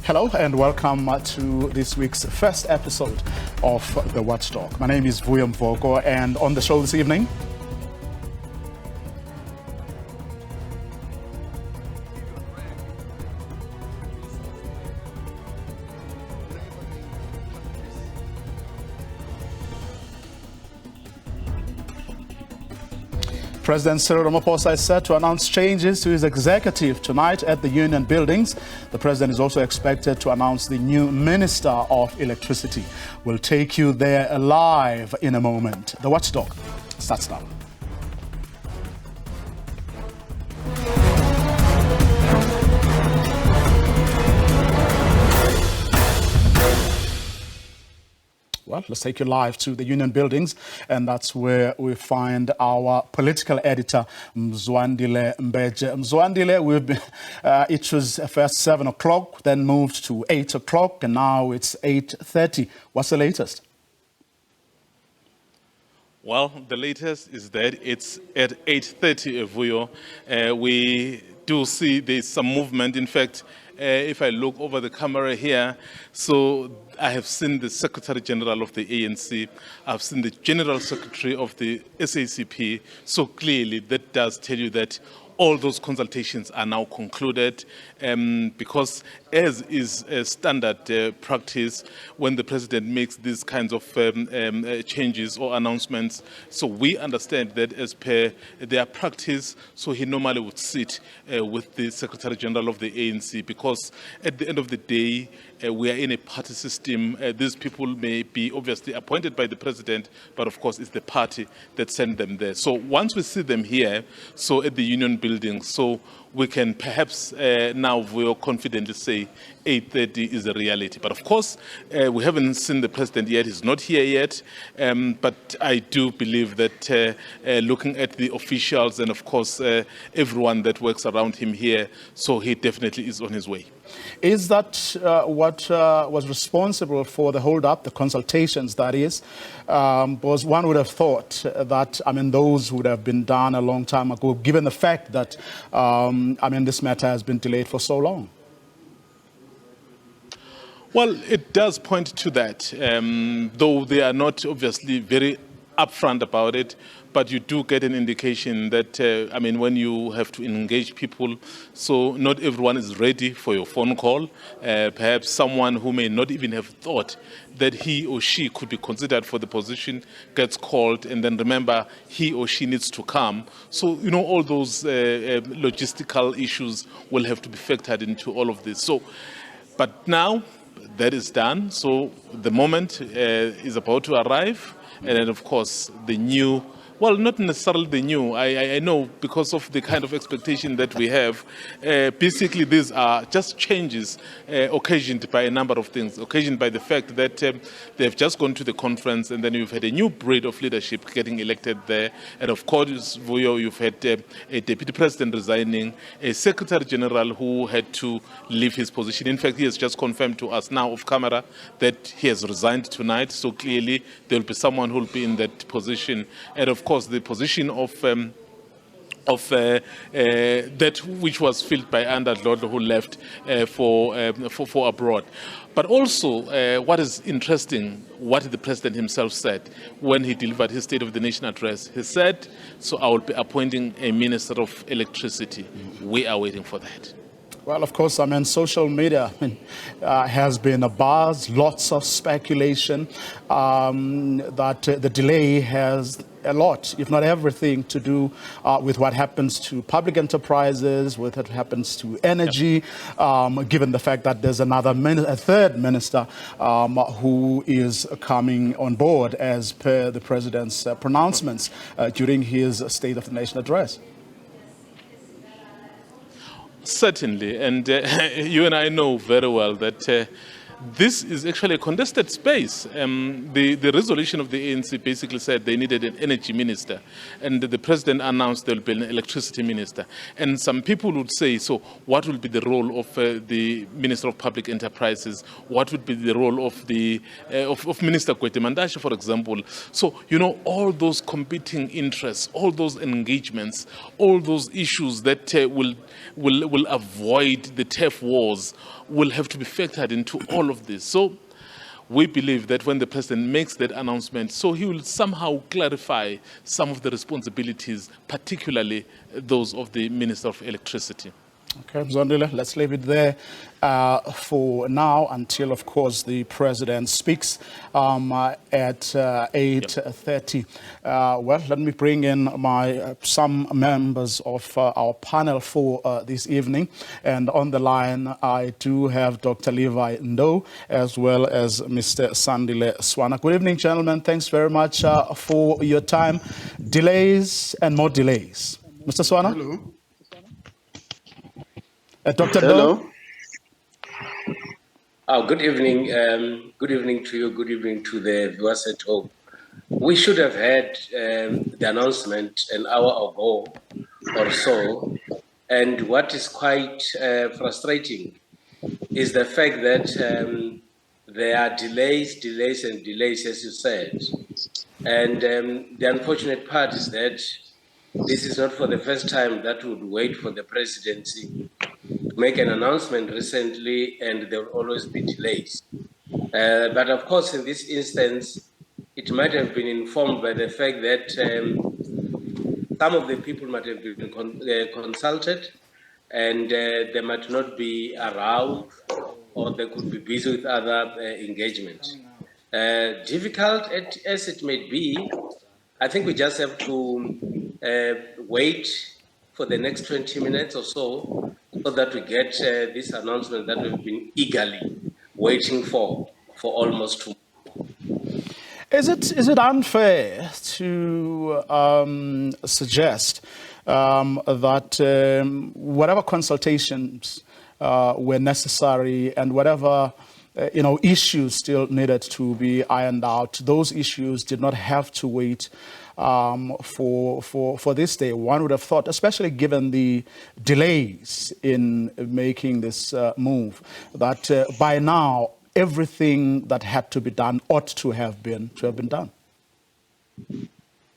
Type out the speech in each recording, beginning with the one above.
Hello and welcome to this week's first episode of the Watchdog. My name is Vuyo Mvoko, and on the show this evening, President Cyril Ramaphosa is set to announce changes to his executive tonight at the Union Buildings. The president is also expected to announce the new Minister of Electricity. We'll take you there live in a moment. The Watchdog starts now. Well, let's take you live to the Union Buildings, and that's where we find our political editor, Mzwandile Mbeje. Mzwandile, it was first 7 o'clock, then moved to 8 o'clock, and now it's 8:30. What's the latest? Well, the latest is that it's at 8:30, Vuyo. We do see there's some movement. In fact, if I look over the camera here, so I have seen the Secretary General of the ANC, I've seen the General Secretary of the SACP, so clearly that does tell you that all those consultations are now concluded, because as is a standard practice when the president makes these kinds of changes or announcements, so we understand that as per their practice, so he normally would sit with the Secretary General of the ANC, because at the end of the day, we are in a party system. These people may be obviously appointed by the president, but of course it's the party that sent them there. So once we see them here, so at the Union Building, so we can perhaps now we'll confidently say 8:30 is a reality. But of course, we haven't seen the president yet. He's not here yet. But I do believe that looking at the officials and of course everyone that works around him here, so he definitely is on his way. Is that what was responsible for the hold-up, the consultations, that is? Because one would have thought that, those would have been done a long time ago, given the fact that, this matter has been delayed for so long. Well, it does point to that, though they are not obviously very upfront about it, but you do get an indication that, when you have to engage people, so not everyone is ready for your phone call. Perhaps someone who may not even have thought that he or she could be considered for the position gets called, and then remember, he or she needs to come. So, all those logistical issues will have to be factored into all of this. So, but now that is done. So the moment is about to arrive. And then, of course, the new, well, not necessarily the new, I know because of the kind of expectation that we have, basically these are just changes occasioned by a number of things, occasioned by the fact that they've just gone to the conference, and then you've had a new breed of leadership getting elected there. And of course, Vuyo, you've had a deputy president resigning, a secretary general who had to leave his position. In fact, he has just confirmed to us now off camera that he has resigned tonight. So clearly there will be someone who will be in that position. And of course, the position of that which was filled by Andadlodlo, who left for abroad. But also, what is interesting, what the president himself said when he delivered his State of the Nation address, he said, so I will be appointing a Minister of Electricity. We are waiting for that. Well, of course, social media has been a buzz, lots of speculation that the delay has a lot, if not everything, to do with what happens to public enterprises, with what happens to energy, given the fact that there's a third minister who is coming on board as per the president's pronouncements during his State of the Nation address. Certainly, and you and I know very well that this is actually a contested space. The resolution of the ANC basically said they needed an energy minister, and the president announced there will be an electricity minister. And some people would say, so what will be the role of the Minister of Public Enterprises? What would be the role of the of Minister Kwete Mandashe, for example? So, all those competing interests, all those engagements, all those issues that will avoid the turf wars will have to be factored into all of this. So we believe that when the president makes that announcement, so he will somehow clarify some of the responsibilities, particularly those of the Minister of Electricity. Okay, Zondile, let's leave it there for now until, of course, the president speaks at 8:30. Well, let me bring in some members of our panel for this evening. And on the line, I do have Dr. Levi Ndo as well as Mr. Sandile Swana. Good evening, gentlemen. Thanks very much for your time. Delays and more delays. Mr. Swana? Hello. Dr. Hello. Good evening. Good evening to you. Good evening to the viewers at home. We should have had the announcement an hour ago or so. And what is quite frustrating is the fact that there are delays, as you said. And the unfortunate part is that this is not for the first time that we would wait for the presidency to make an announcement recently, and there will always be delays. But of course, in this instance, it might have been informed by the fact that some of the people might have been consulted, and they might not be around, or they could be busy with other engagements. Difficult as it may be, I think we just have to wait for the next 20 minutes or so that we get this announcement that we've been eagerly waiting for almost 2 months. Is it unfair to suggest that whatever consultations were necessary and whatever issues still needed to be ironed out, those issues did not have to wait for this day? One would have thought, especially given the delays in making this move, that by now everything that had to be done ought to have been done.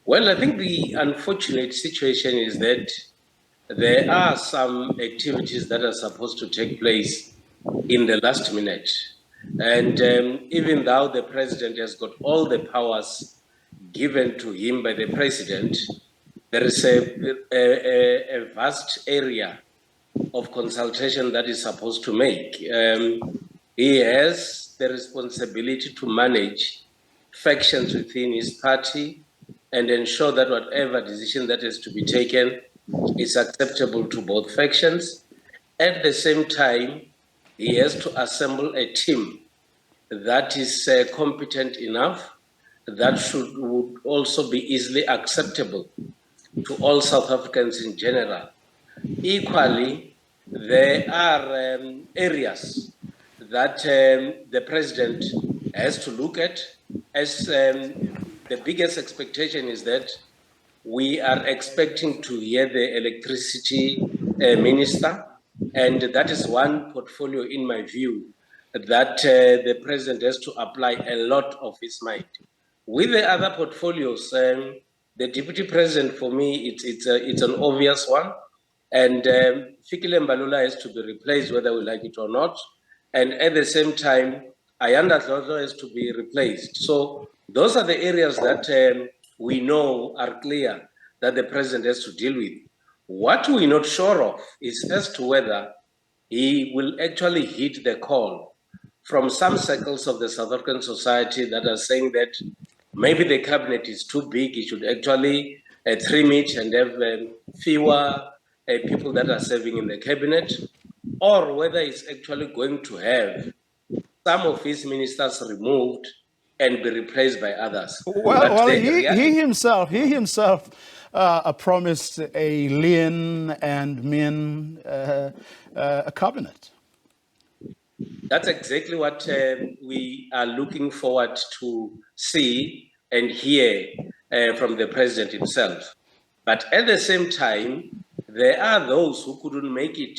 Well, I think the unfortunate situation is that there are some activities that are supposed to take place in the last minute. And even though the president has got all the powers given to him by the president, there is a vast area of consultation that is supposed to make. He has the responsibility to manage factions within his party and ensure that whatever decision that is to be taken is acceptable to both factions. At the same time, he has to assemble a team that is competent enough, that would also be easily acceptable to all South Africans in general. Equally, there are areas that the president has to look at. As the biggest expectation is that we are expecting to hear the electricity minister, and that is one portfolio, in my view, that the president has to apply a lot of his mind. With the other portfolios, the deputy president, for me, it's an obvious one, and Fikile Mbalula has to be replaced whether we like it or not, and at the same time, Ayanda Dlodlo has to be replaced. So those are the areas that we know are clear that the president has to deal with. What we're not sure of is as to whether he will actually hit the call from some circles of the South African society that are saying that maybe the cabinet is too big, it should actually trim it and have fewer people that are serving in the cabinet, or whether he's actually going to have some of his ministers removed and be replaced by others. Well, he himself promised a lean and mean cabinet. That's exactly what we are looking forward to see and hear from the president himself. But at the same time, there are those who couldn't make it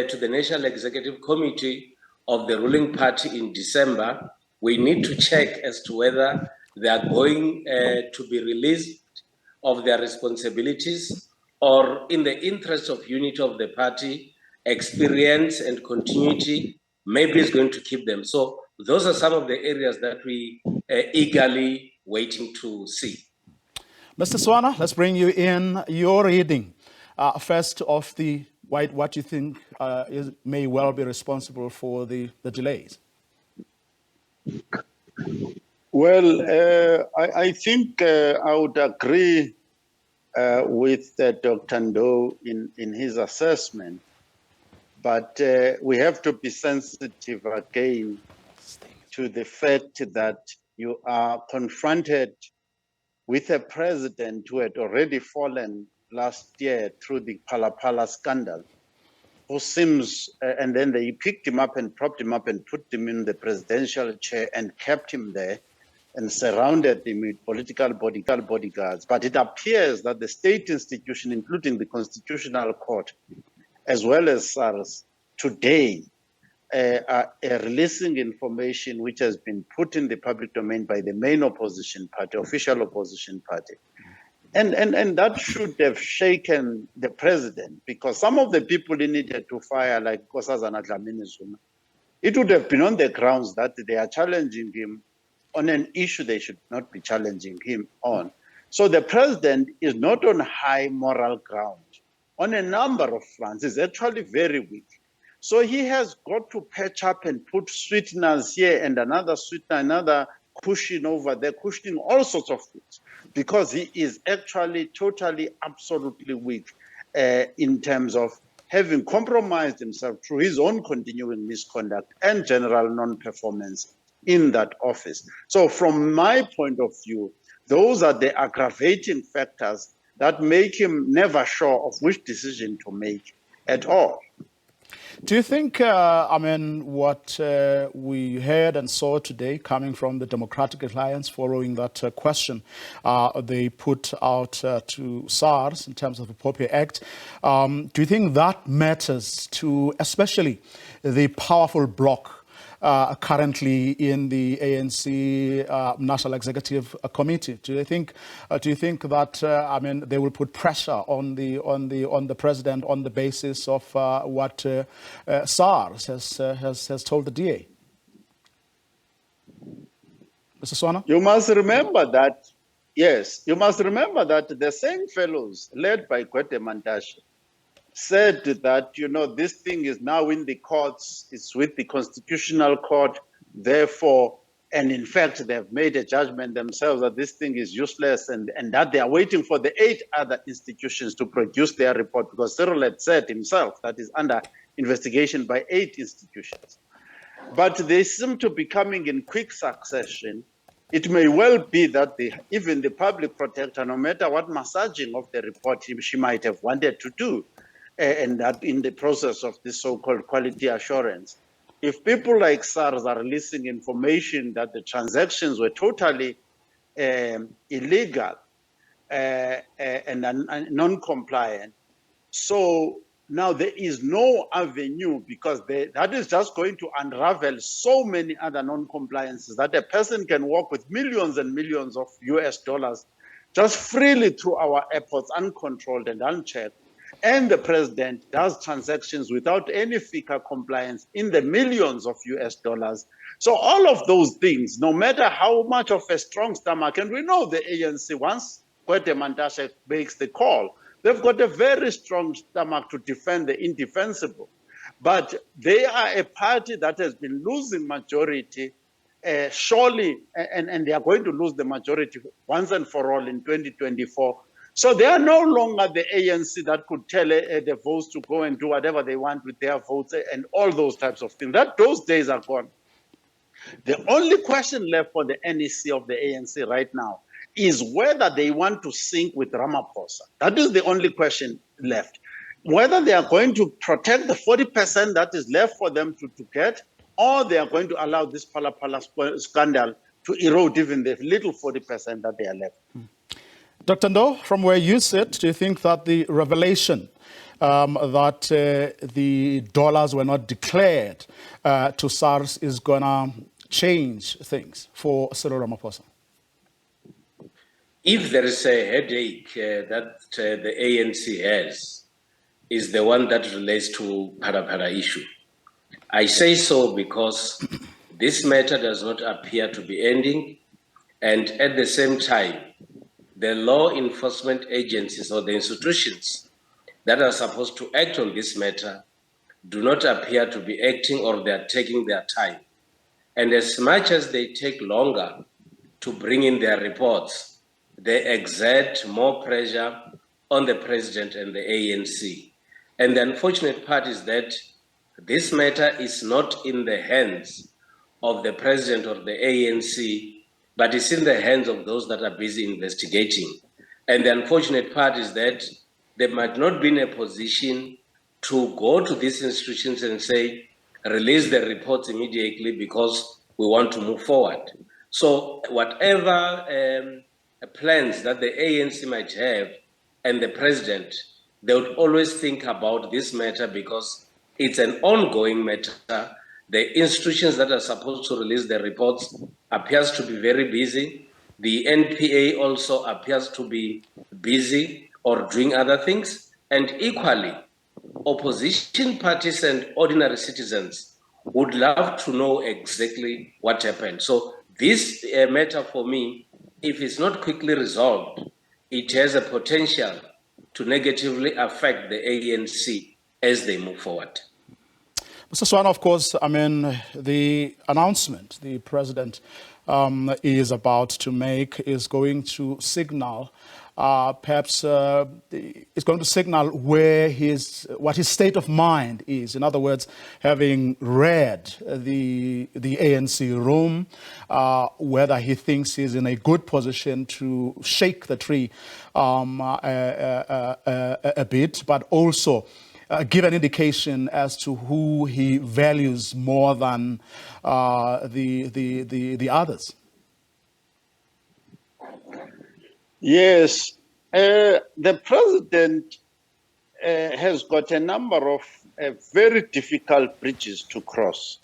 to the National Executive Committee of the ruling party in December. We need to check as to whether they are going to be released of their responsibilities, or in the interest of unity of the party, experience and continuity maybe is going to keep them. So those are some of the areas that we eagerly waiting to see. Mr. Swana, let's bring you in. Your reading first of the what you think may well be responsible for the delays. Well, I think I would agree with Dr. Ndo in his assessment, but we have to be sensitive again to the fact that you are confronted with a president who had already fallen last year through the Pala scandal, who seems, and then they picked him up and propped him up and put him in the presidential chair and kept him there and surrounded him with political bodyguards. But it appears that the state institution, including the Constitutional Court, as well as SARS, today are releasing information which has been put in the public domain by the main opposition party, official opposition party. And that should have shaken the president, because some of the people he needed to fire, like Nkosazana Dlamini Zuma, it would have been on the grounds that they are challenging him on an issue they should not be challenging him on. So the president is not on high moral ground. On a number of fronts, he's actually very weak. So he has got to patch up and put sweeteners here and another sweetener, another cushion over there, cushioning all sorts of things, because he is actually totally, absolutely weak in terms of having compromised himself through his own continuing misconduct and general non-performance in that office. So from my point of view, those are the aggravating factors that make him never sure of which decision to make at all. Do you think, what we heard and saw today coming from the Democratic Alliance following that question they put out to SARS in terms of the Appropriate Act, do you think that matters to especially the powerful bloc currently in the ANC National Executive Committee? Do you think that they will put pressure on the president on the basis of what SARS has told the DA? Mr. Swana? You must remember that, yes, you must remember that the same fellows led by Gwede Mantashe said that, this thing is now in the courts, it's with the Constitutional Court, therefore, and in fact, they've made a judgment themselves that this thing is useless and that they are waiting for the 8 other institutions to produce their report, because Cyril had said himself that is under investigation by 8 institutions. But they seem to be coming in quick succession. It may well be that even the public protector, no matter what massaging of the report she might have wanted to do, and that in the process of this so-called quality assurance, if people like SARS are releasing information that the transactions were totally illegal and non-compliant, so now there is no avenue, because that is just going to unravel so many other non-compliances that a person can walk with millions and millions of US dollars just freely through our airports, uncontrolled and unchecked. And the president does transactions without any FICA compliance in the millions of US dollars. So all of those things, no matter how much of a strong stomach, and we know the ANC, once Gwede Mantashe makes the call, they've got a very strong stomach to defend the indefensible. But they are a party that has been losing majority, surely, and they are going to lose the majority once and for all in 2024. So they are no longer the ANC that could tell the votes to go and do whatever they want with their votes and all those types of things. Those days are gone. The only question left for the NEC of the ANC right now is whether they want to sync with Ramaphosa. That is the only question left. whether they are going to protect the 40% that is left for them to get, or they are going to allow this Phala scandal to erode even the little 40% that they are left. Dr. Ndo, from where you sit, do you think that the revelation that the dollars were not declared to SARS is going to change things for Cyril Ramaphosa? If there is a headache that the ANC has, is the one that relates to Para issue. I say so because this matter does not appear to be ending, and at the same time, the law enforcement agencies or the institutions that are supposed to act on this matter do not appear to be acting, or they are taking their time. And as much as they take longer to bring in their reports, they exert more pressure on the president and the ANC. And the unfortunate part is that this matter is not in the hands of the president or the ANC, but it's in the hands of those that are busy investigating. And the unfortunate part is that they might not be in a position to go to these institutions and say, release the reports immediately because we want to move forward. So whatever plans that the ANC might have and the president, they would always think about this matter because it's an ongoing matter. The institutions that are supposed to release the reports appears to be very busy. The NPA also appears to be busy or doing other things. And equally, opposition parties and ordinary citizens would love to know exactly what happened. So this matter for me, if it's not quickly resolved, it has a potential to negatively affect the ANC as they move forward. Mr. Swan, of course, I mean, the announcement the president is about to make is going to signal, perhaps it's going to signal what his state of mind is. In other words, having read the ANC room, whether he thinks he's in a good position to shake the tree a bit, but also give an indication as to who he values more than the others. Yes, the president has got a number of very difficult bridges to cross.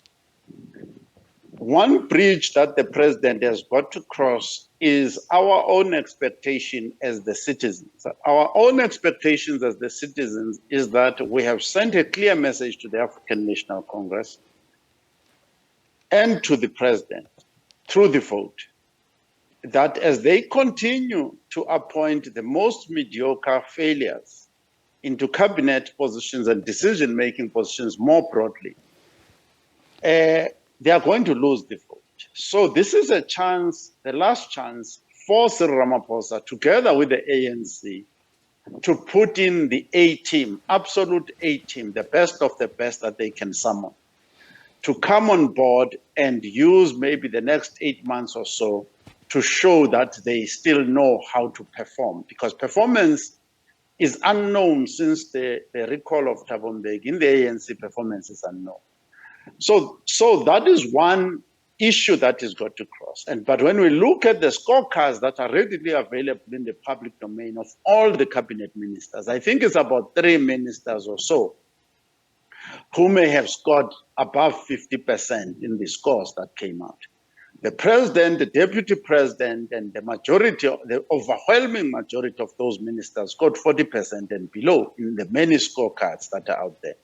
One bridge that the president has got to cross is our own expectation as the citizens. Our own expectations as the citizens is that we have sent a clear message to the African National Congress and to the president through the vote that as they continue to appoint the most mediocre failures into cabinet positions and decision-making positions more broadly, they are going to lose the vote. So this is a chance, the last chance for Cyril Ramaphosa, together with the ANC, to put in the A-team, absolute A-team, the best of the best that they can summon, to come on board and use maybe the next 8 months or so to show that they still know how to perform. Because performance is unknown since the recall of Thabo Mbeki. In the ANC, performance is unknown. So that is one issue that is got to cross. But when we look at the scorecards that are readily available in the public domain of all the cabinet ministers, I think it's about 3 ministers or so who may have scored above 50% in the scores that came out. The president, the deputy president, and the overwhelming majority of those ministers scored 40% and below in the many scorecards that are out there.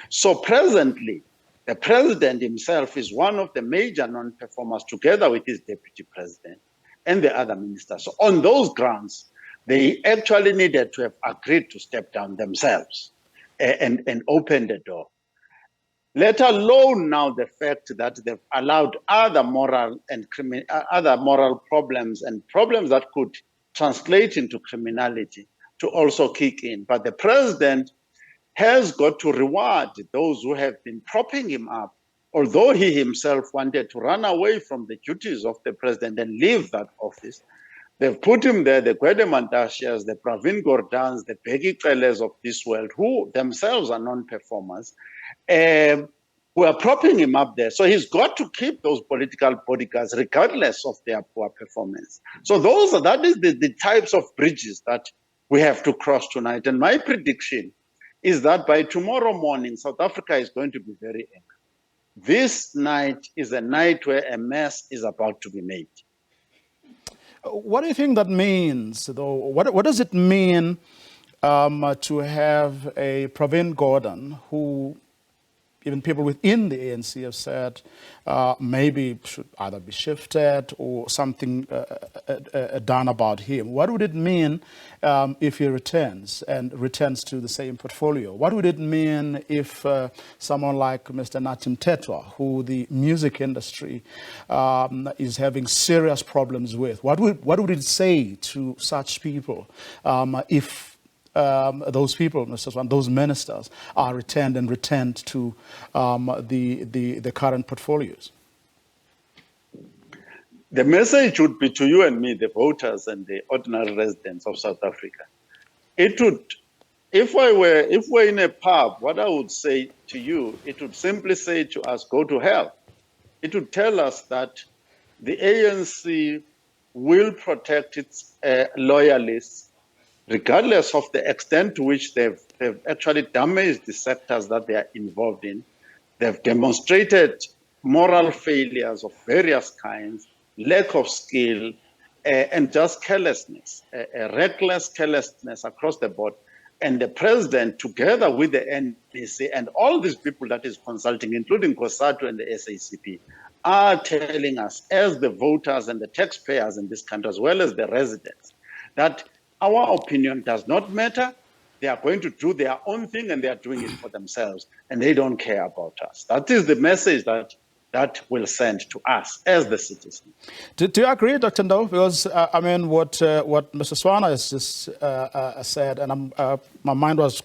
So presently, the president himself is one of the major non-performers together with his deputy president and the other ministers. So on those grounds, they actually needed to have agreed to step down themselves and open the door. Let alone now the fact that they've allowed other moral problems and problems that could translate into criminality to also kick in. But the president has got to reward those who have been propping him up, although he himself wanted to run away from the duties of the president and leave that office. They've put him there, the Gwede Mantashias, the Pravin Gordhans, the Bheki Celes of this world, who themselves are non-performers, who are propping him up there. So he's got to keep those political bodyguards regardless of their poor performance. So that is the types of bridges that we have to cross tonight. And my prediction is that by tomorrow morning, South Africa is going to be very angry. This night is a night where a mess is about to be made. What do you think that means, though? What does it mean to have a Pravin Gordhan, who even people within the ANC have said maybe should either be shifted or something done about him? What would it mean if he returns to the same portfolio? What would it mean if someone like Mr. Natim Tetwa, who the music industry is having serious problems with, what would it say to such people if those people, Mr. Swan, those ministers are returned to the current portfolios? The message would be to you and me, the voters and the ordinary residents of South Africa. It would, if we're in a pub, what I would say to you, it would simply say to us, go to hell. It would tell us that the ANC will protect its loyalists, regardless of the extent to which they've actually damaged the sectors that they are involved in. They've demonstrated moral failures of various kinds, lack of skill, and just carelessness, a reckless carelessness across the board. And the president, together with the NDC and all these people that is consulting, including COSATU and the SACP, are telling us, as the voters and the taxpayers in this country, as well as the residents, that our opinion does not matter. They are going to do their own thing, and they are doing it for themselves, and they don't care about us. That is the message that will send to us as the citizens. Do you agree, Dr. Ndau? Because I mean, what Mr. Swana has just said, and my mind was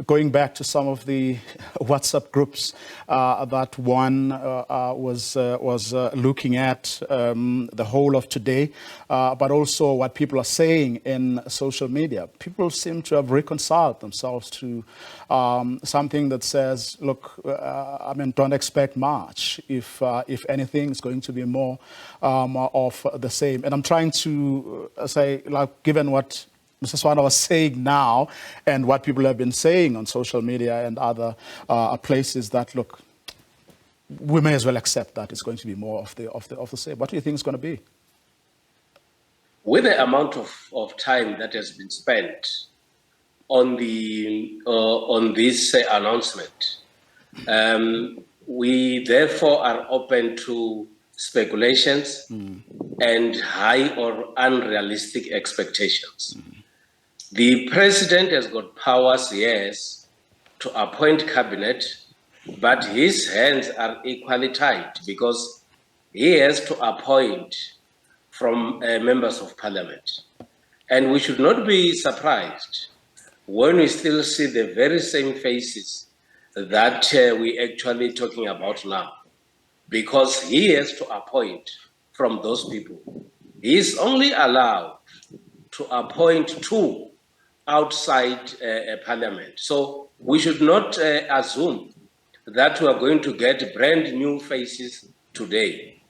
going back to some of the WhatsApp groups that one was looking at the whole of today, but also what people are saying in social media. People seem to have reconciled themselves to something that says, look, I mean, don't expect much. If anything, it's going to be more of the same. And I'm trying to say, like, given what Mr. Swana was saying now, and what people have been saying on social media and other places, that look, we may as well accept that it's going to be more of the same. What do you think it's going to be? With the amount of time that has been spent on this announcement, we therefore are open to speculations and high or unrealistic expectations. The president has got powers, yes, to appoint cabinet, but his hands are equally tied because he has to appoint from members of parliament. And we should not be surprised when we still see the very same faces that we're actually talking about now, because he has to appoint from those people. He is only allowed to appoint two outside parliament. So we should not assume that we are going to get brand new faces today.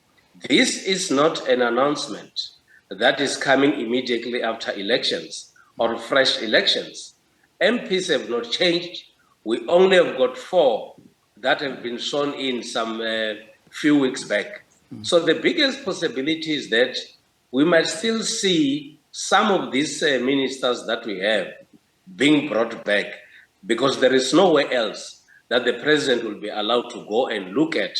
This is not an announcement that is coming immediately after elections or fresh elections. MPs have not changed. We only have got 4 that have been sworn in some few weeks back. So the biggest possibility is that we might still see some of these ministers that we have being brought back, because there is nowhere else that the president will be allowed to go and look at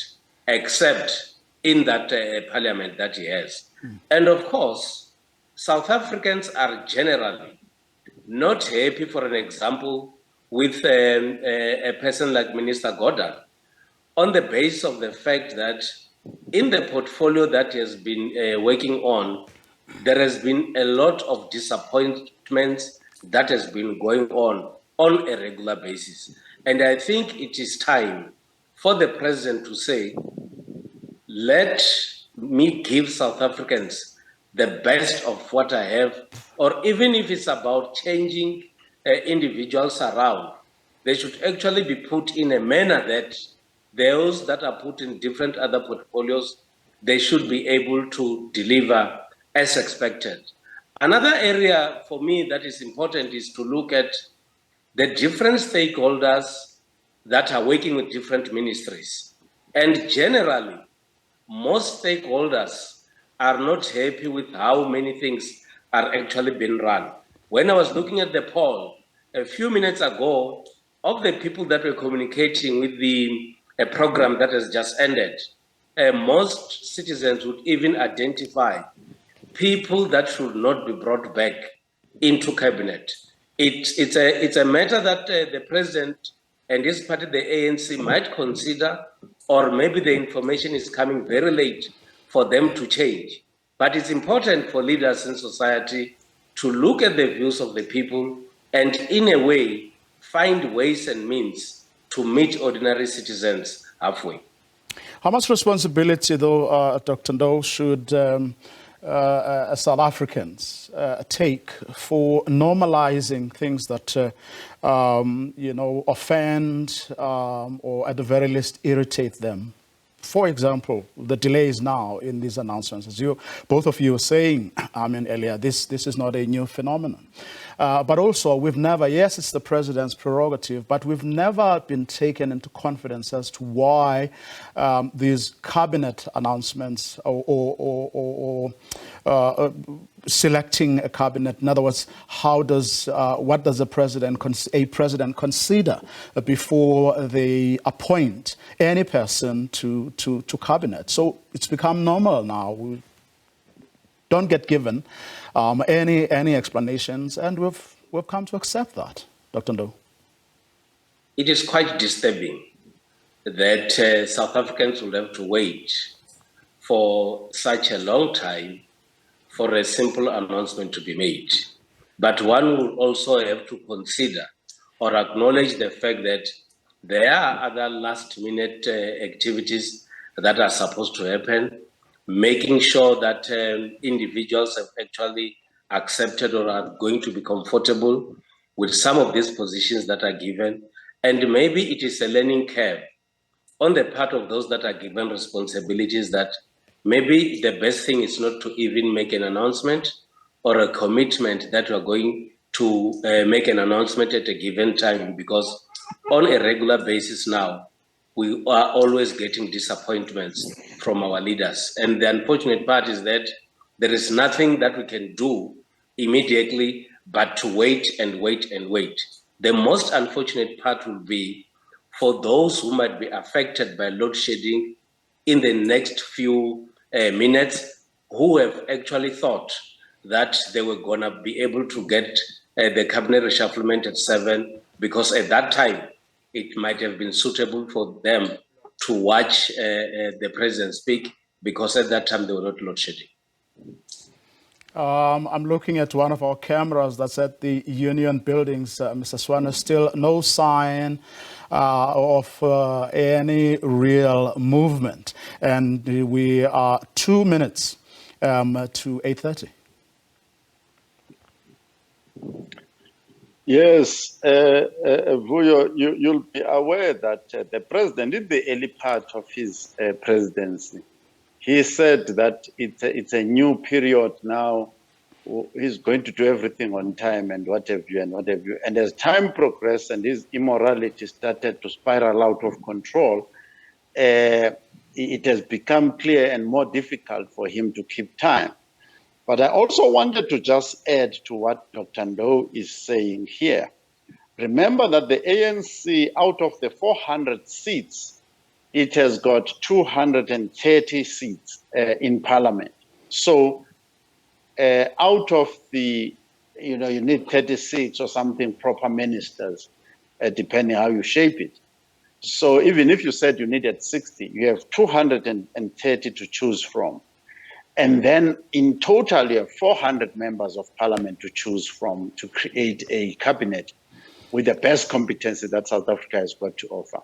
except in that parliament that he has. And of course, South Africans are generally not happy, for an example, with a person like Minister Gordhan, on the basis of the fact that in the portfolio that he has been working on, there has been a lot of disappointments that has been going on a regular basis. And I think it is time for the president to say, let me give South Africans the best of what I have, or even if it's about changing individuals around, they should actually be put in a manner that those that are put in different other portfolios, they should be able to deliver as expected. Another area for me that is important is to look at the different stakeholders that are working with different ministries. And generally, most stakeholders are not happy with how many things are actually being run. When I was looking at the poll a few minutes ago, of the people that were communicating with the program that has just ended, most citizens would even identify people that should not be brought back into cabinet. It's a matter that the president and his party, the ANC, might consider, or maybe the information is coming very late for them to change. But it's important for leaders in society to look at the views of the people and, in a way, find ways and means to meet ordinary citizens halfway. How much responsibility, though, Dr. Ndou, should South Africans take for normalizing things that, offend or at the very least irritate them? For example, the delays now in these announcements, as both of you were saying, earlier, this is not a new phenomenon. But also, we've never, yes, it's the president's prerogative, but we've never been taken into confidence as to why these cabinet announcements or selecting a cabinet, in other words, what does a president consider before they appoint any person to cabinet? So it's become normal now. We don't get given any explanations, and we've come to accept that, Dr. Ndou. It is quite disturbing that South Africans will have to wait for such a long time for a simple announcement to be made. But one will also have to consider or acknowledge the fact that there are other last-minute activities that are supposed to happen, making sure that individuals have actually accepted or are going to be comfortable with some of these positions that are given. And maybe it is a learning curve on the part of those that are given responsibilities that maybe the best thing is not to even make an announcement or a commitment that we're going to make an announcement at a given time, because on a regular basis now, we are always getting disappointments from our leaders. And the unfortunate part is that there is nothing that we can do immediately but to wait and wait and wait. The most unfortunate part will be for those who might be affected by load shedding in the next few minutes, who have actually thought that they were going to be able to get the cabinet reshufflement at 7, because at that time, it might have been suitable for them to watch the president speak, because at that time they were not load shedding. I'm looking at one of our cameras that's at the Union Buildings, Mr. Swana. Still no sign of any real movement. And we are 2 minutes to 8:30. Yes, Vuyo, you'll be aware that the president, in the early part of his presidency, he said that it's a new period now. He's going to do everything on time and what have you and what have you. And as time progressed and his immorality started to spiral out of control, it has become clear and more difficult for him to keep time. But I also wanted to just add to what Dr. Ndou is saying here. Remember that the ANC, out of the 400 seats, it has got 230 seats in parliament. So out of the, you need 36 or something proper ministers, depending how you shape it. So even if you said you needed 60, you have 230 to choose from. And then in total, you have 400 members of parliament to choose from to create a cabinet with the best competency that South Africa has got to offer.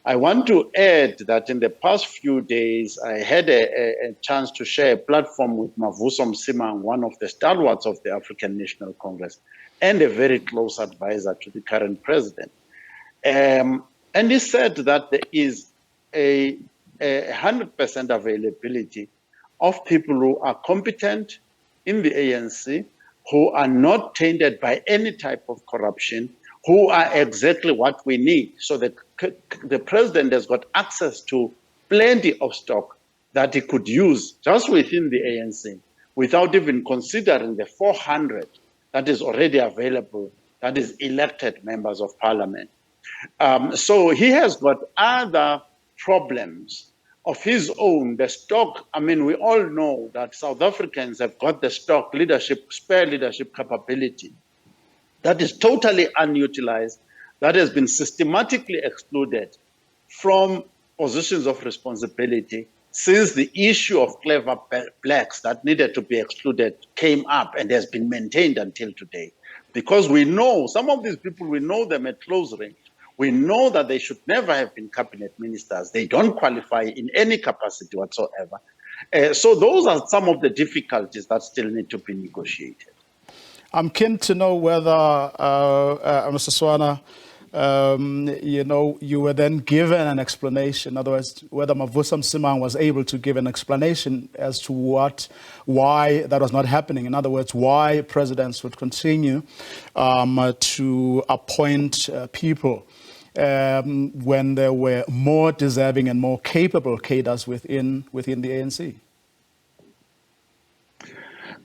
I want to add that in the past few days, I had a chance to share a platform with Mavuso Msimang, one of the stalwarts of the African National Congress, and a very close advisor to the current president. And he said that there is a 100% availability of people who are competent in the ANC, who are not tainted by any type of corruption, who are exactly what we need. So the president has got access to plenty of stock that he could use just within the ANC without even considering the 400 that is already available, that is elected members of parliament. So he has got other problems of his own. The stock, I mean, we all know that South Africans have got the stock leadership, spare leadership capability that is totally unutilized, that has been systematically excluded from positions of responsibility since the issue of clever blacks that needed to be excluded came up and has been maintained until today. Because we know some of these people, we know them at close range. We know that they should never have been cabinet ministers. They don't qualify in any capacity whatsoever. So those are some of the difficulties that still need to be negotiated. I'm keen to know whether, Mr. Swana, you were then given an explanation. In other words, whether Mavuso Msimang was able to give an explanation as to why that was not happening. In other words, why presidents would continue to appoint people when there were more deserving and more capable cadres within the ANC.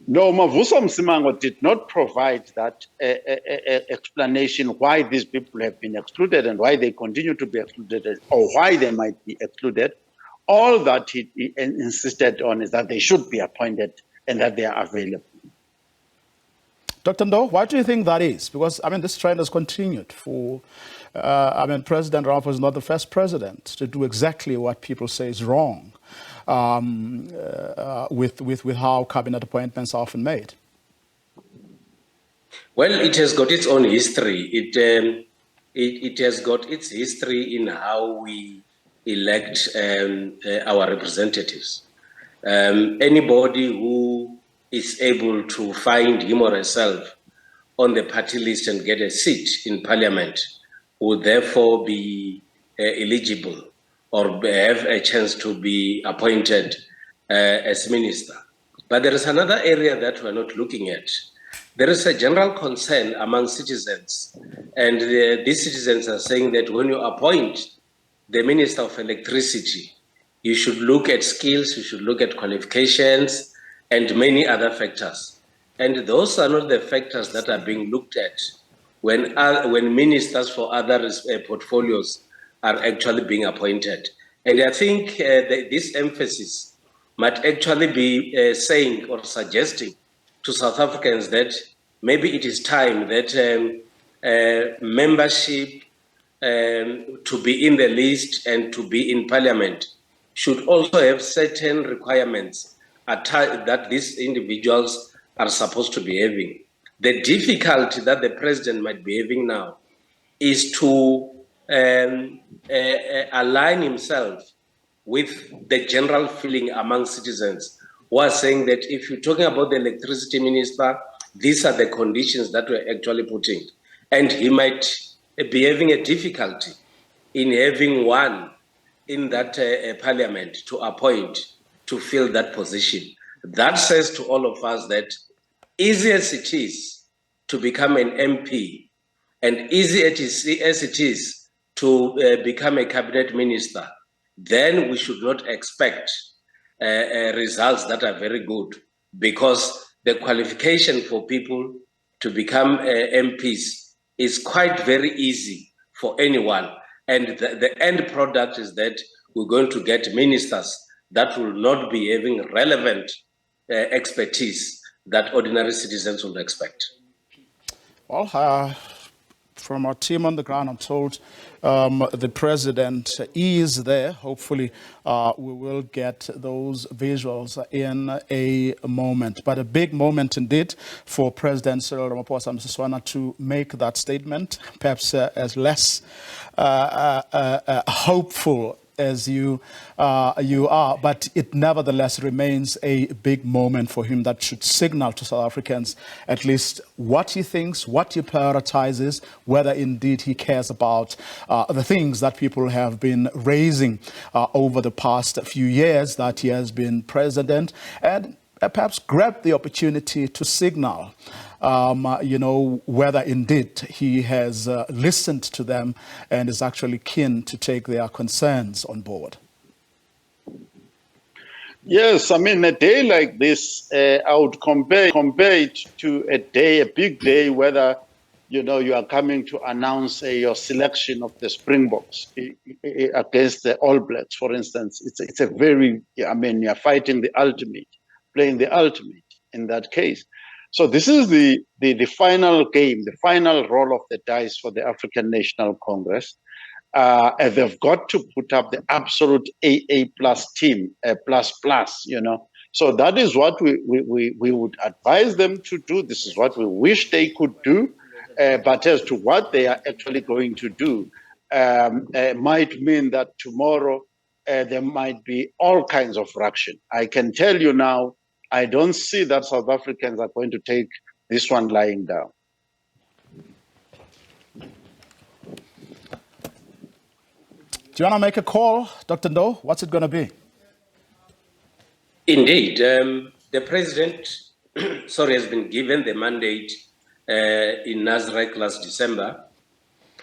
No, Mavuso Msimang did not provide that explanation why these people have been excluded and why they continue to be excluded or why they might be excluded. All that he insisted on is that they should be appointed and that they are available. Dr. Ndo, why do you think that is? Because, I mean, this trend has continued for, President Ramaphosa is not the first president to do exactly what people say is wrong. With how cabinet appointments are often made? Well, it has got its own history. It has got its history in how we elect our representatives. Anybody who is able to find him or herself on the party list and get a seat in parliament will therefore be eligible or have a chance to be appointed as minister. But there is another area that we're not looking at. There is a general concern among citizens, and these citizens are saying that when you appoint the Minister of Electricity, you should look at skills, you should look at qualifications, and many other factors. And those are not the factors that are being looked at when ministers for other portfolios are actually being appointed. And I think this emphasis might actually be saying or suggesting to South Africans that maybe it is time that membership to be in the list and to be in parliament should also have certain requirements that these individuals are supposed to be having. The difficulty that the president might be having now is to align himself with the general feeling among citizens who are saying that if you're talking about the electricity minister, these are the conditions that we're actually putting. And he might be having a difficulty in having one in that parliament to appoint to fill that position. That says to all of us that easy as it is to become an MP and easy as it is to become a cabinet minister, then we should not expect results that are very good, because the qualification for people to become MPs is quite very easy for anyone. And the end product is that we're going to get ministers that will not be having relevant expertise that ordinary citizens would expect. Well, from our team on the ground, I'm told the president is there. Hopefully, we will get those visuals in a moment. But a big moment indeed for President Cyril Ramaphosa Msiswana to make that statement, perhaps as less hopeful as you are, but it nevertheless remains a big moment for him that should signal to South Africans at least what he thinks, what he prioritizes, whether indeed he cares about the things that people have been raising over the past few years that he has been president, and perhaps grab the opportunity to signal whether indeed he has listened to them and is actually keen to take their concerns on board. Yes, I mean, a day like this, I would compare it to a big day, whether, you are coming to announce your selection of the Springboks against the All Blacks, for instance. It's a very, you're fighting the ultimate, playing the ultimate in that case. So this is the final game, the final roll of the dice for the African National Congress. And they've got to put up the absolute AA plus team, plus, So that is what we would advise them to do. This is what we wish they could do. But as to what they are actually going to do, might mean that tomorrow there might be all kinds of ruction. I can tell you now, I don't see that South Africans are going to take this one lying down. Do you want to make a call, Dr. Ndo? What's it going to be? Indeed. The president, has been given the mandate in Nasrec last December.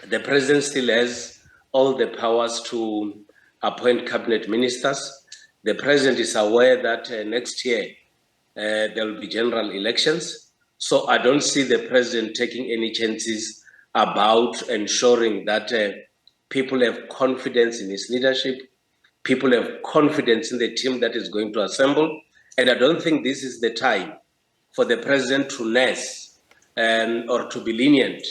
The president still has all the powers to appoint cabinet ministers. The president is aware that next year there will be general elections. So I don't see the president taking any chances about ensuring that people have confidence in his leadership, people have confidence in the team that is going to assemble. And I don't think this is the time for the president to nurse or to be lenient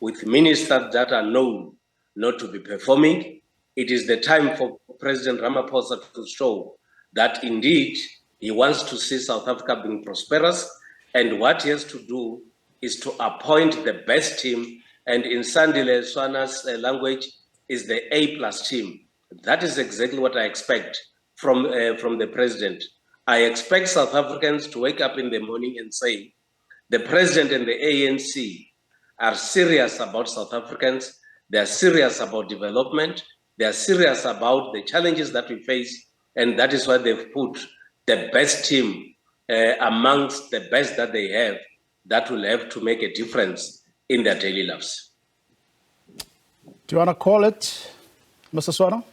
with ministers that are known not to be performing. It is the time for President Ramaphosa to show that indeed he wants to see South Africa being prosperous, and what he has to do is to appoint the best team, and in Sandile Swana's language is the A+ team. That is exactly what I expect from the president. I expect South Africans to wake up in the morning and say, the president and the ANC are serious about South Africans, they are serious about development, they are serious about the challenges that we face, and that is why they've put the best team amongst the best that they have that will have to make a difference in their daily lives. Do you want to call it, Mr. Swana?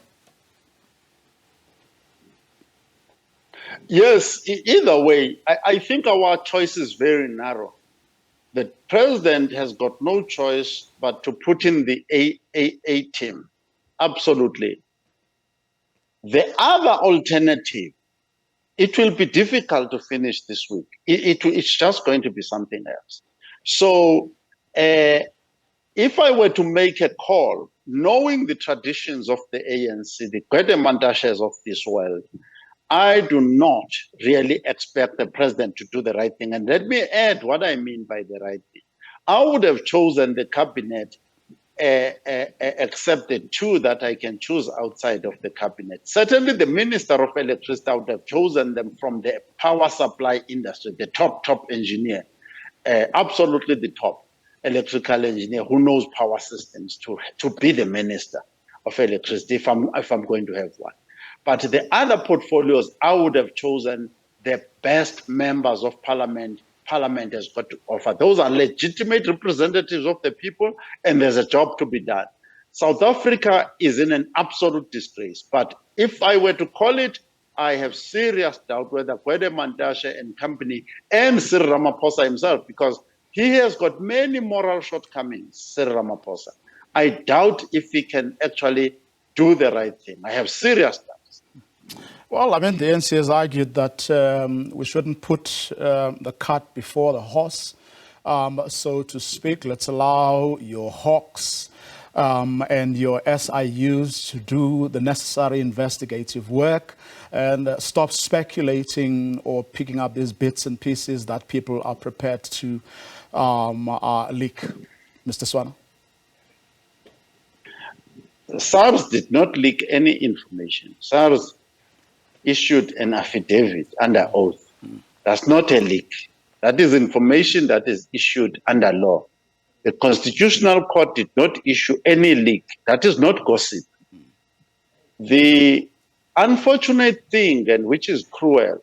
Yes, either way, I think our choice is very narrow. The president has got no choice but to put in the A team. Absolutely. The other alternative, it will be difficult to finish this week. It's just going to be something else. So if I were to make a call, knowing the traditions of the ANC, the Gwede Mantashes of this world, I do not really expect the president to do the right thing. And let me add what I mean by the right thing. I would have chosen the cabinet except the two that I can choose outside of the cabinet. Certainly the Minister of Electricity, I would have chosen them from the power supply industry, the top engineer, absolutely the top electrical engineer who knows power systems to be the Minister of Electricity if I'm going to have one. But the other portfolios, I would have chosen the best members of parliament. Parliament has got to offer. Those are legitimate representatives of the people, and there's a job to be done. South Africa is in an absolute disgrace. But if I were to call it, I have serious doubt whether Gwede Mantashe and company and Cyril Ramaphosa himself, because he has got many moral shortcomings, Cyril Ramaphosa. I doubt if he can actually do the right thing. I have serious doubts. Well, I mean, the ANC has argued that we shouldn't put the cart before the horse. so to speak. Let's allow your hawks and your SIUs to do the necessary investigative work and stop speculating or picking up these bits and pieces that people are prepared to leak. Mr. Swana. SARS did not leak any information. SARS issued an affidavit under oath. That's not a leak. That is information that is issued under law. The Constitutional Court did not issue any leak. That is not gossip. The unfortunate thing, and which is cruel,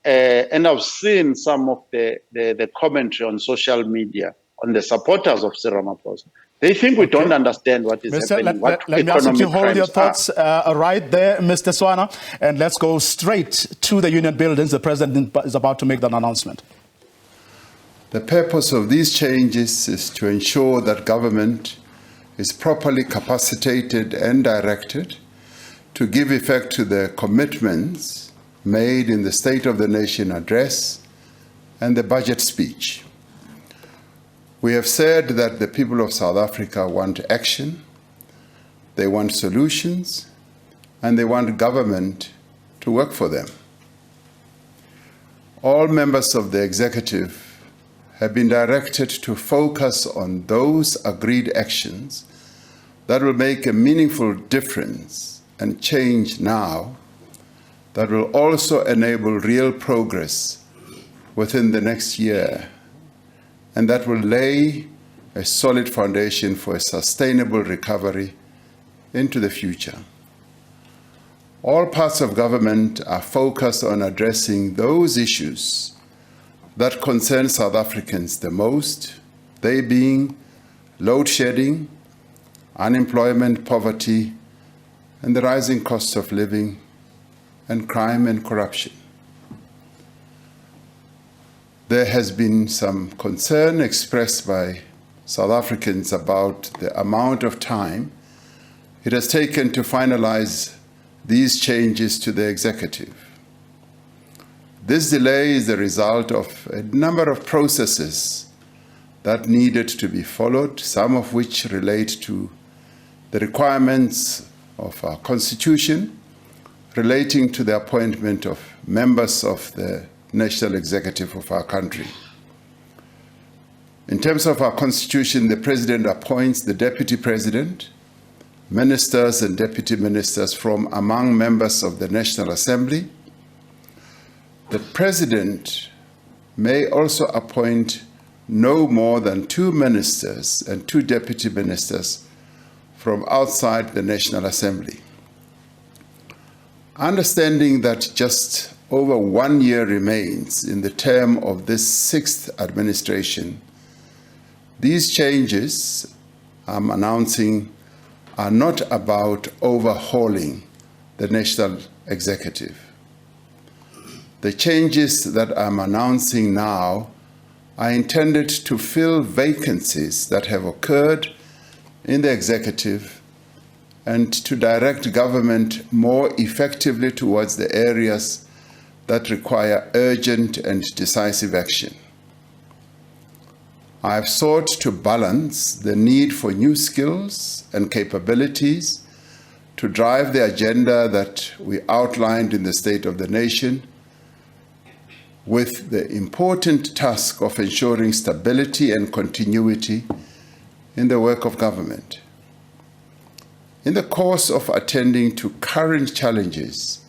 and I've seen some of the commentary on social media on the supporters of Ramaphosa. They think we don't understand what is happening. Let me ask you to hold your thoughts right there, Mr. Swana, and let's go straight to the union buildings. The president is about to make that announcement. The purpose of these changes is to ensure that government is properly capacitated and directed to give effect to the commitments made in the State of the Nation address and the budget speech. We have said that the people of South Africa want action, they want solutions, and they want government to work for them. All members of the executive have been directed to focus on those agreed actions that will make a meaningful difference and change now, that will also enable real progress within the next year, and that will lay a solid foundation for a sustainable recovery into the future. All parts of government are focused on addressing those issues that concern South Africans the most, they being load shedding, unemployment, poverty, and the rising cost of living, and crime and corruption. There has been some concern expressed by South Africans about the amount of time it has taken to finalize these changes to the executive. This delay is the result of a number of processes that needed to be followed, some of which relate to the requirements of our Constitution relating to the appointment of members of the national executive of our country. In terms of our Constitution, the President appoints the Deputy President, ministers and deputy ministers from among members of the National Assembly. The President may also appoint no more than 2 ministers and 2 deputy ministers from outside the National Assembly. Understanding that just over 1 year remains in the term of this 6th administration, these changes I'm announcing are not about overhauling the national executive. The changes that I'm announcing now are intended to fill vacancies that have occurred in the executive and to direct government more effectively towards the areas that require urgent and decisive action. I have sought to balance the need for new skills and capabilities to drive the agenda that we outlined in the State of the Nation with the important task of ensuring stability and continuity in the work of government. In the course of attending to current challenges,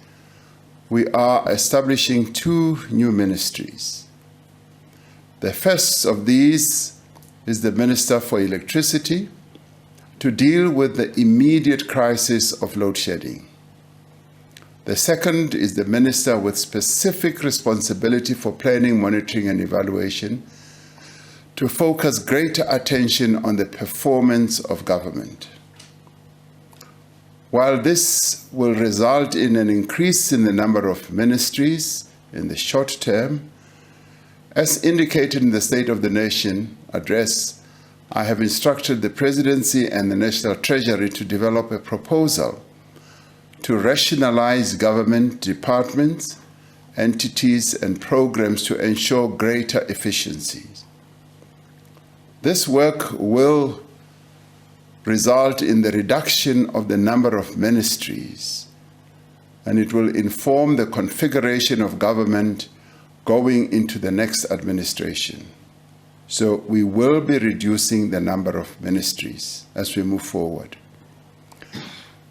we are establishing 2 new ministries. The first of these is the Minister for Electricity to deal with the immediate crisis of load shedding. The second is the Minister with specific responsibility for planning, monitoring, and evaluation to focus greater attention on the performance of government. While this will result in an increase in the number of ministries in the short term, as indicated in the State of the Nation address, I have instructed the Presidency and the National Treasury to develop a proposal to rationalize government departments, entities, and programs to ensure greater efficiencies. This work will result in the reduction of the number of ministries, and it will inform the configuration of government going into the next administration. So we will be reducing the number of ministries as we move forward.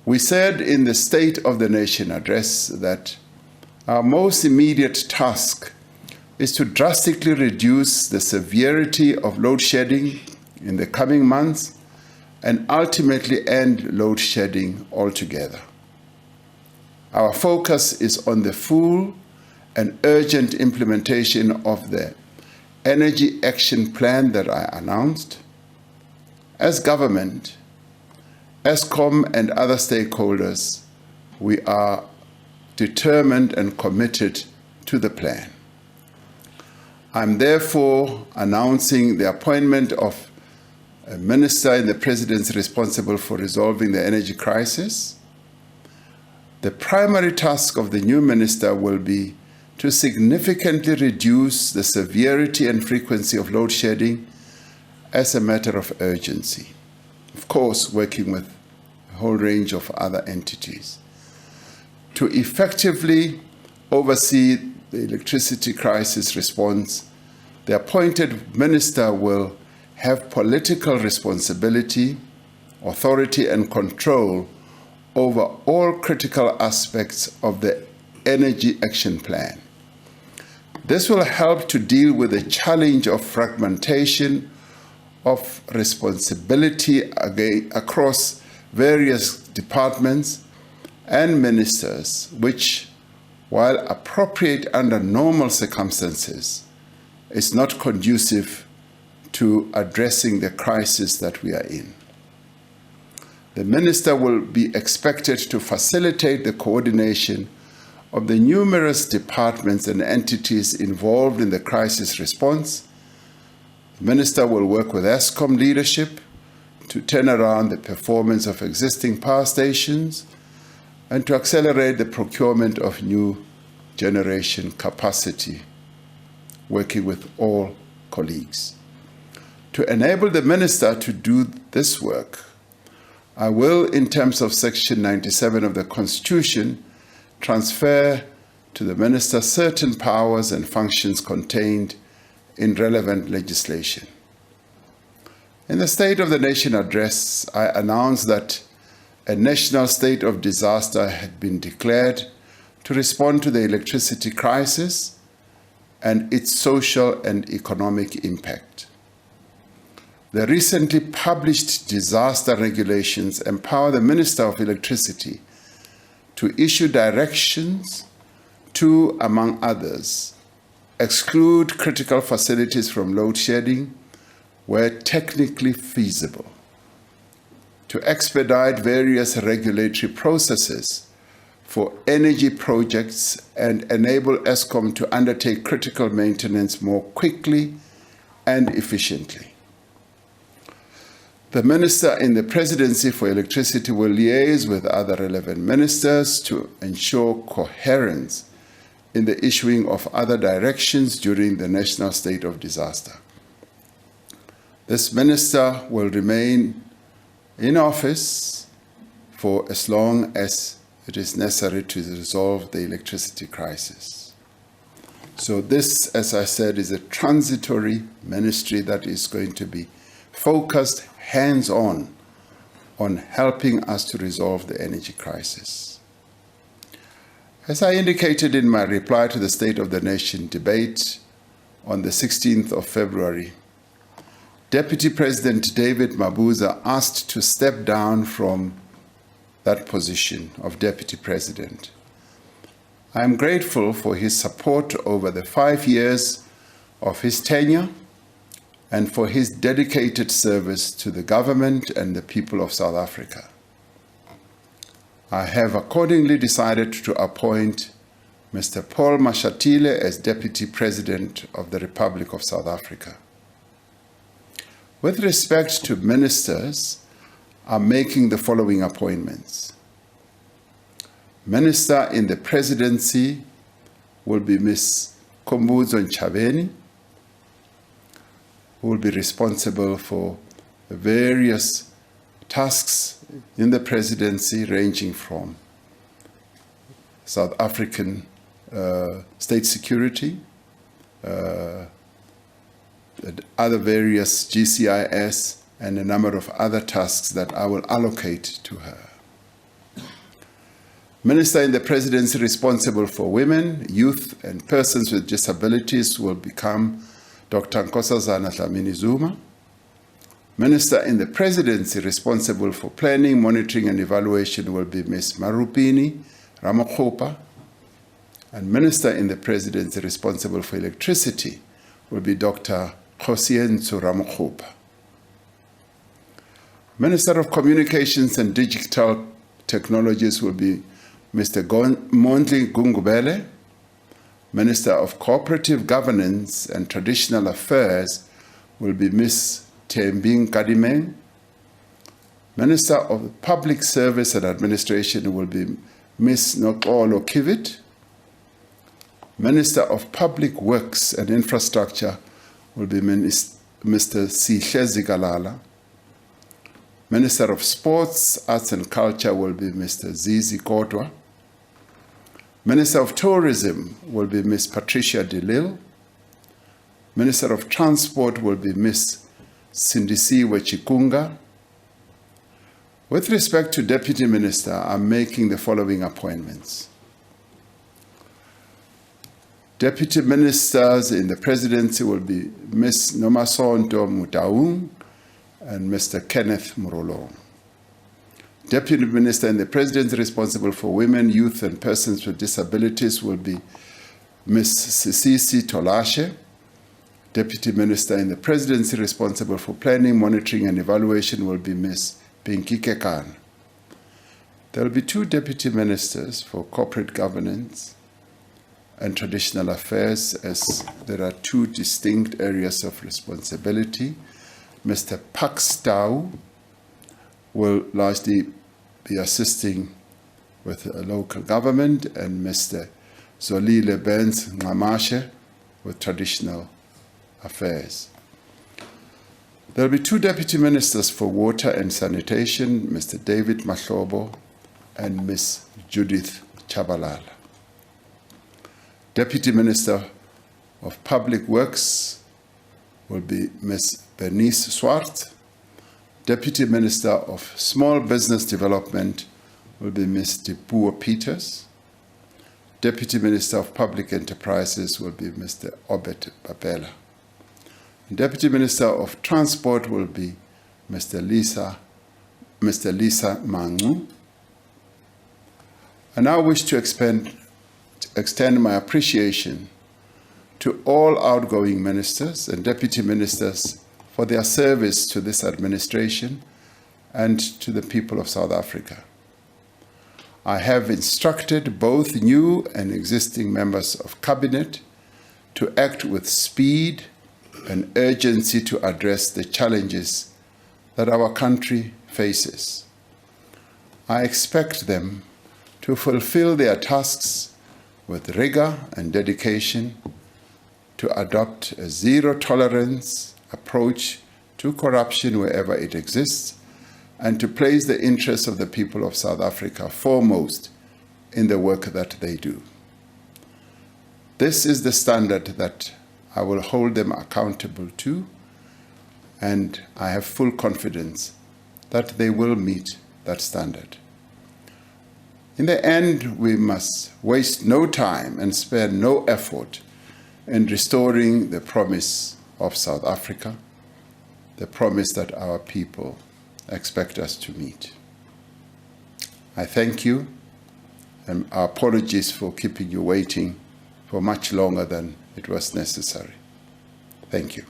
We said in the State of the Nation address that our most immediate task is to drastically reduce the severity of load shedding in the coming months and ultimately end load shedding altogether. Our focus is on the full and urgent implementation of the Energy Action Plan that I announced. As government, Eskom and other stakeholders, we are determined and committed to the plan. I'm therefore announcing the appointment of a minister in the presidency responsible for resolving the energy crisis. The primary task of the new minister will be to significantly reduce the severity and frequency of load shedding as a matter of urgency. Of course, working with a whole range of other entities. To effectively oversee the electricity crisis response, the appointed minister will have political responsibility, authority, and control over all critical aspects of the Energy Action Plan. This will help to deal with the challenge of fragmentation of responsibility across various departments and ministers, which, while appropriate under normal circumstances, is not conducive to addressing the crisis that we are in. The minister will be expected to facilitate the coordination of the numerous departments and entities involved in the crisis response. The minister will work with Eskom leadership to turn around the performance of existing power stations and to accelerate the procurement of new generation capacity, working with all colleagues. To enable the minister to do this work, I will, in terms of Section 97 of the Constitution, transfer to the minister certain powers and functions contained in relevant legislation. In the State of the Nation address, I announced that a national state of disaster had been declared to respond to the electricity crisis and its social and economic impact. The recently published disaster regulations empower the Minister of Electricity to issue directions to, among others, exclude critical facilities from load shedding where technically feasible, to expedite various regulatory processes for energy projects and enable Eskom to undertake critical maintenance more quickly and efficiently. The minister in the presidency for electricity will liaise with other relevant ministers to ensure coherence in the issuing of other directions during the national state of disaster. This minister will remain in office for as long as it is necessary to resolve the electricity crisis. So this, as I said, is a transitory ministry that is going to be focused hands-on on helping us to resolve the energy crisis. As I indicated in my reply to the State of the Nation debate on the 16th of February, Deputy President David Mabuza asked to step down from that position of Deputy President. I am grateful for his support over the 5 years of his tenure and for his dedicated service to the government and the people of South Africa. I have accordingly decided to appoint Mr. Paul Mashatile as Deputy President of the Republic of South Africa. With respect to ministers, I'm making the following appointments. Minister in the Presidency will be Ms. Khumbudzo Ntshavheni. who will be responsible for various tasks in the presidency, ranging from South African state security, other various GCIS, and a number of other tasks that I will allocate to her. Minister in the Presidency responsible for women, youth, and persons with disabilities will become Dr. Nkosazana Dlamini-Zuma. Minister in the Presidency responsible for planning, monitoring, and evaluation will be Ms. Marupini Ramaphosa. And Minister in the Presidency responsible for electricity will be Dr. Kgosientsho Ramokgopa. Minister of Communications and Digital Technologies will be Mr. Mondli Gungubele. Minister of Cooperative Governance and Traditional Affairs will be Ms. Thembing Kadimeng. Minister of Public Service and Administration will be Ms. Noxolo Kivit. Minister of Public Works and Infrastructure will be Mr. Sihle Zikalala. Minister of Sports, Arts and Culture will be Mr. Zizi Kodwa. Minister of Tourism will be Ms. Patricia de Lille. Minister of Transport will be Ms. Sindisiwe Chikunga. With respect to Deputy Minister, I'm making the following appointments. Deputy Ministers in the Presidency will be Ms. Nomasonto Mutaung and Mr. Kenneth Murolo. Deputy Minister in the Presidency responsible for women, youth, and persons with disabilities will be Ms. Sisisi Tolashe. Deputy Minister in the Presidency responsible for planning, monitoring, and evaluation will be Ms. Pinky Kekan. There will be 2 Deputy Ministers for corporate governance and traditional affairs, as there are 2 distinct areas of responsibility. Mr. Pakstau will largely be assisting with local government, and Mr. Zolile Benz Ngamashe with traditional affairs. There will be 2 Deputy Ministers for Water and Sanitation, Mr. David Mahlobo and Ms. Judith Chabalala. Deputy Minister of Public Works will be Ms. Bernice Swart. Deputy Minister of Small Business Development will be Ms. Dipuo Peters. Deputy Minister of Public Enterprises will be Mr. Obet Babela. Deputy Minister of Transport will be Mr. Lisa Mangu. I now wish to extend my appreciation to all outgoing ministers and deputy ministers for their service to this administration and to the people of South Africa. I have instructed both new and existing members of Cabinet to act with speed and urgency to address the challenges that our country faces. I expect them to fulfill their tasks with rigor and dedication, to adopt a zero-tolerance approach to corruption wherever it exists, and to place the interests of the people of South Africa foremost in the work that they do. This is the standard that I will hold them accountable to, and I have full confidence that they will meet that standard. In the end, we must waste no time and spare no effort in restoring the promise of South Africa, the promise that our people expect us to meet. I thank you, and our apologies for keeping you waiting for much longer than it was necessary. Thank you.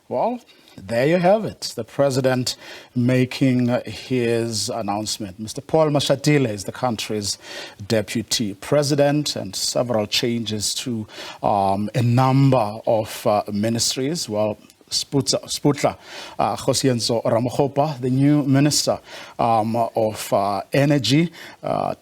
Well, there you have it, the president making his announcement. Mr. Paul Mashatile is the country's deputy president, and several changes to a number of ministries. Well, Sputla Kgosientsho Ramokgopa, the new minister of energy,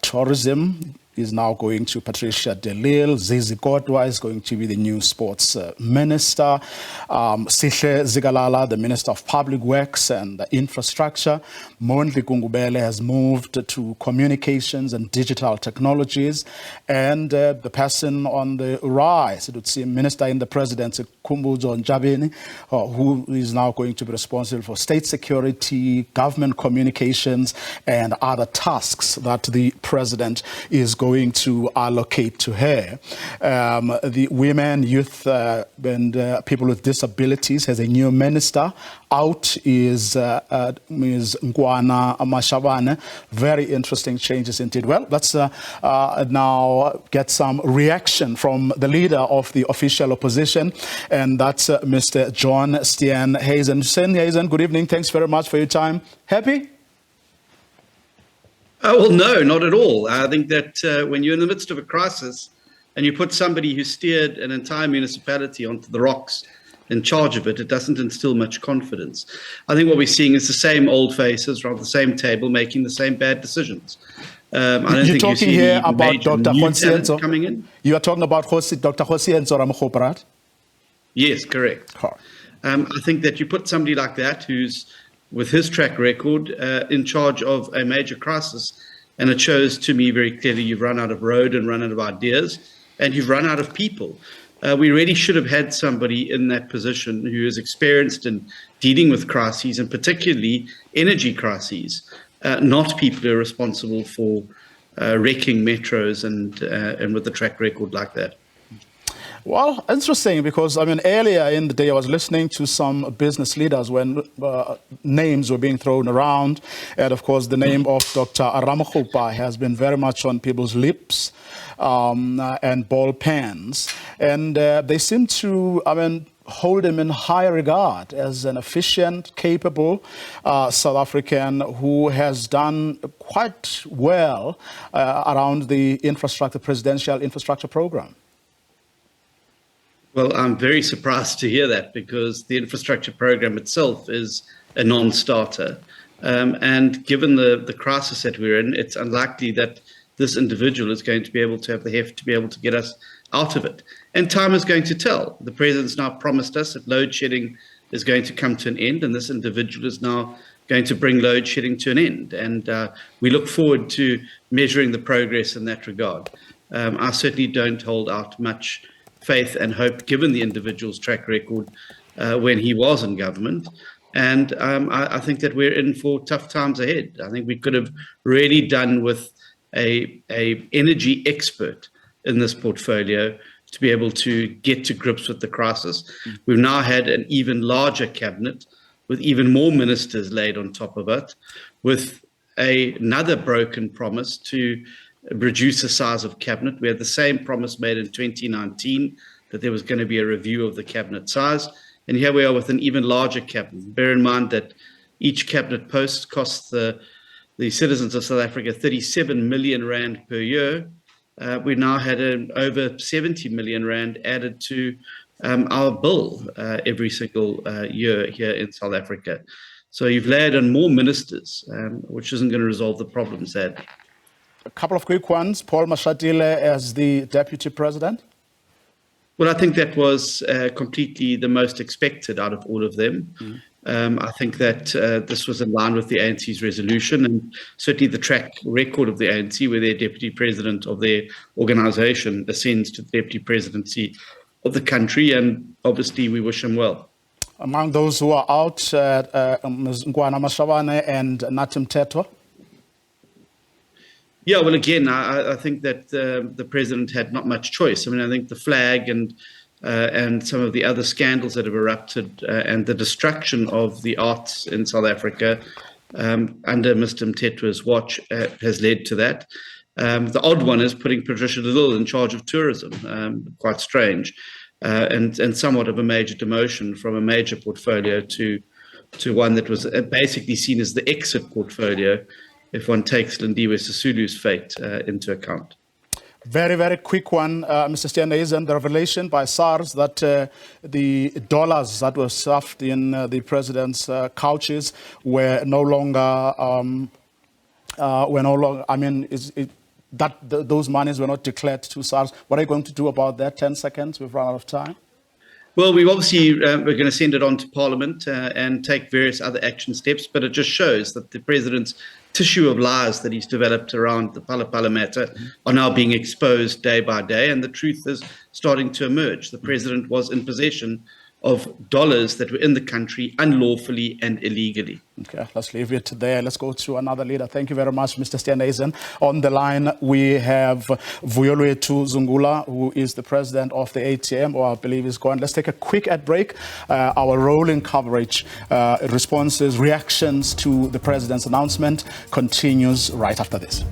tourism, is now going to Patricia de Lille. Zizi Kodwa is going to be the new sports minister. Sihle Zikalala, the Minister of Public Works and Infrastructure. Mondli Gungubele has moved to communications and digital technologies. And the person on the rise, it would seem, Minister in the Presidency, Kumbuzo Njabeni, who is now going to be responsible for state security, government communications, and other tasks that the president is going to allocate to her. The women, youth, and people with disabilities has a new minister. Out is Ms. Ngwana Mashabane. Very interesting changes indeed. Well, let's now get some reaction from the leader of the official opposition, and that's Mr. John Steenhuisen. Steenhuisen, good evening. Thanks very much for your time. Happy? Well, no, not at all. I think that when you're in the midst of a crisis and you put somebody who steered an entire municipality onto the rocks in charge of it, it doesn't instill much confidence. I think what we're seeing is the same old faces around the same table making the same bad decisions. I don't You're think talking you see here any about major Dr. new Khonsienzo talent coming in. You are talking about Dr. Khonsienzo Ramaphosa, right? Yes, correct. I think that you put somebody like that who's, with his track record, in charge of a major crisis, and it shows to me very clearly you've run out of road and run out of ideas, and you've run out of people. We really should have had somebody in that position who is experienced in dealing with crises, and particularly energy crises, not people who are responsible for wrecking metros and with a track record like that. Well, interesting, because I mean, earlier in the day, I was listening to some business leaders when names were being thrown around. And of course, the name of Dr. Ramaphosa has been very much on people's lips and ball pens. And they seem to, hold him in high regard as an efficient, capable South African who has done quite well around the presidential infrastructure program. Well, I'm very surprised to hear that, because the infrastructure program itself is a non-starter. And given the crisis that we're in, it's unlikely that this individual is going to be able to have the heft to be able to get us out of it. And time is going to tell. The president's now promised us that load shedding is going to come to an end, and this individual is now going to bring load shedding to an end. And we look forward to measuring the progress in that regard. I certainly don't hold out much faith and hope, given the individual's track record when he was in government. And I think that we're in for tough times ahead. I think we could have really done with a energy expert in this portfolio to be able to get to grips with the crisis. We've now had an even larger cabinet with even more ministers laid on top of it, with another broken promise to reduce the size of cabinet. We had the same promise made in 2019 that there was going to be a review of the cabinet size. And here we are with an even larger cabinet. Bear in mind that each cabinet post costs the citizens of South Africa 37 million rand per year. We now had over 70 million rand added to our bill every single year here in South Africa. So you've layered on more ministers, which isn't going to resolve the problems that. A couple of quick ones. Paul Mashatile as the deputy president. Well, I think that was completely the most expected out of all of them. I think that this was in line with the ANC's resolution, and certainly the track record of the ANC, where their deputy president of their organization ascends to the deputy presidency of the country, and obviously we wish him well. Among those who are out, Ms. Ngwana Mashabane and Natim Tetwa. Yeah, well, again, I think that the president had not much choice. I think the flag and some of the other scandals that have erupted and the destruction of the arts in South Africa under Mr. Mthethwa's watch has led to that. The odd one is putting Patricia de Lille in charge of tourism, quite strange, and somewhat of a major demotion from a major portfolio to one that was basically seen as the exit portfolio, if one takes Lindiwe Sisulu's fate into account. Very, very quick one, Mr. Steenhuisen, the revelation by SARS that the dollars that were stuffed in the president's couches were no longer, those monies were not declared to SARS. What are you going to do about that? 10 seconds, we've run out of time. Well, we obviously we're going to send it on to Parliament and take various other action steps, but it just shows that the president's tissue of lies that he's developed around the Phala Phala matter are now being exposed day by day, and the truth is starting to emerge. The president was in possession of dollars that were in the country unlawfully and illegally. Okay, let's leave it there. Let's go to another leader. Thank you very much, Mr. Steenhuisen. On the line, we have Vuyolwethu Zungula, who is the president of the ATM, or I believe is going. Let's take a quick ad break. Our rolling coverage, responses, reactions to the president's announcement continues right after this.